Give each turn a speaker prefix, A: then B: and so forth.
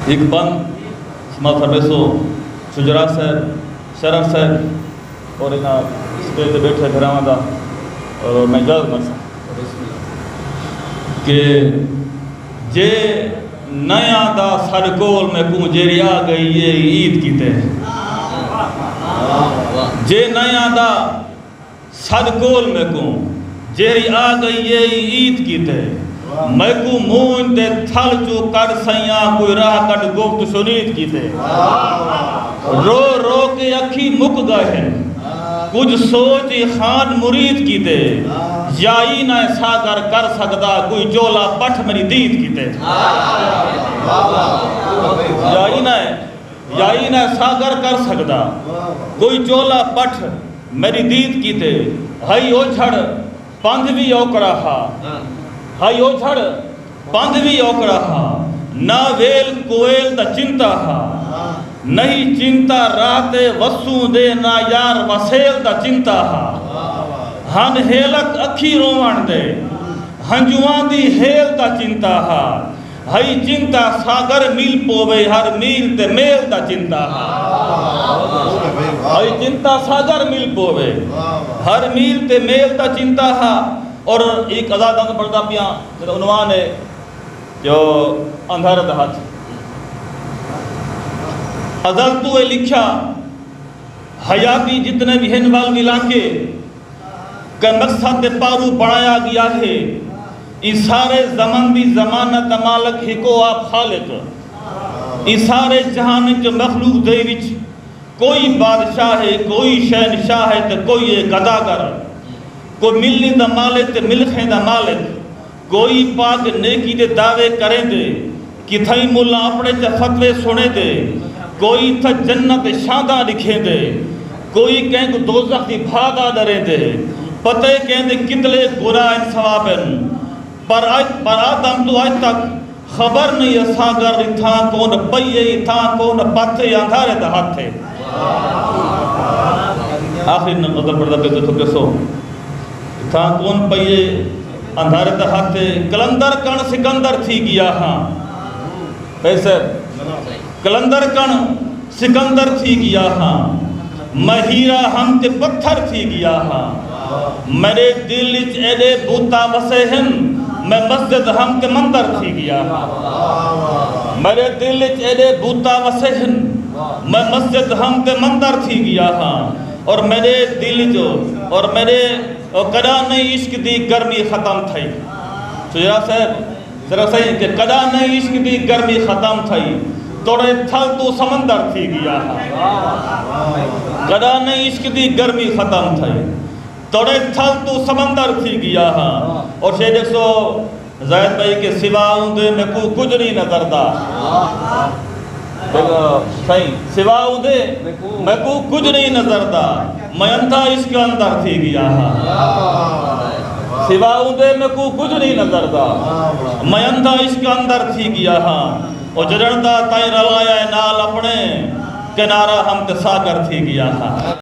A: ایک بند سما فرمیسو شجرا صاحب شرف صاحب اور یہاں اسٹیج پہ بیٹھے گھراں دا اور میں جلد مرسا کہ جے نیا دا سرکول میں کوں جیری آ گئی یہ عید کیتے جے نیا دا سرکول میں کوں جیری آ گئی یہ عید کیتے میں کو مون دے تھل چو کر سیاں کوئی راہ کٹ گفت سنید کیتے رو رو کے اکھی مک گئے ہیں کچھ سوچ خان مرید کیتے یائی نہ ساگر کر سکتا کوئی جولا پٹھ میری دید کیتے یائی نہ ساگر کر سکتا کوئی جولا پٹھ میری دید کیتے ہائی او جھڑ پندھ بھی اوکڑا ہا ہائی او جھڑ پندھ بھی اوکڑا ہا نہ ویل کوئل دا چنتا ہا نہیں چنتا راتے وسوں دے نہ یار وسیل دا چنتا ہا ہن ہیلک اکھی روان دے ہنجوان دی ہیل دا چنتا ہا ہائی چنتا ساگر میل پوے ہر میل تے میل دا چنتا ہا ہائی چنتا ساگر میل پوے ہر میل تے میل دا چنتا ہا اور ایک ازادہ پڑھتا پیاں جیسا عنوان ہے جو اندھار دا ہاتھ ازل تو لکھا حیاتی جتنے بھی ہیں والوی علاقے کا مقصد پارو بڑھایا گیا ہے اس سارے زمان بھی زمانت مالک ہکو آپ خالق اس سارے جہان کے مخلوق دے وچ کوئی بادشاہ ہے کوئی شہنشاہ ہے تو کوئی گداگر کوئی ملنی دا مالک تے ملخیں دا مالک کوئی پاک نیکی دے دعوے کریں دے کہ تھائی مولا اپنے چا فتوے سنے دے کوئی تھا جنت شاندہ لکھیں دے کوئی کہیں کو دوزخ دی بھاگا ڈریں دے پتہ کہیں دے کتلے گناہ ان ثوابن پر آدم تو آج تک خبر نہیں ساگر تھا کون پئیے تھا کون پتھے اندھارے دا ہاتھ تھے آخری نظر پڑھتا پہ تو کسو تھا کون پئیے اندھارے دا ہاتھ تھے کلندر کن سکندر تھی گیا ہاں پیسے کلندر کن سکندر تھی گیا ہاں مہیرہ ہم کے پتھر تھی گیا ہاں میرے دل اچ ایڈے بوتا وسے ہیں میں مسجد ہم کے مندر تھی گیا ہاں میرے دل اچ ایڈے بوتا وسے ہیں میں مسجد ہم کے مندر تھی گیا ہاں اور میرے دل جو اور میرے کدا نہیں عشق دی گرمی ختم تھئی شجرا صاحب ذرا صحیح کہ کدا نہیں عشق دی گرمی ختم تھئی توڑے تھل تو سمندر تھی گیا ہاں کدا نہیں عشق دی گرمی ختم تھئی توڑے تھل تو سمندر تھی گیا ہاں اور شے دیکھو زید بھائی کے سوا ہوں دے میں کو کچھ نہیں نظر دا صحیح سوا ہوں دے میں کو کچھ نہیں نظر دا میں انتھا اس کے اندر تھی گیا ہاں سوا ہوں دے میں کو کچھ نہیں نظر دا میں انتھا اس کے اندر تھی گیا ہاں اور جڑن دا تائیں رلایا نال اپنے کنارہ ہم کے ساگر تھی گیا ہاں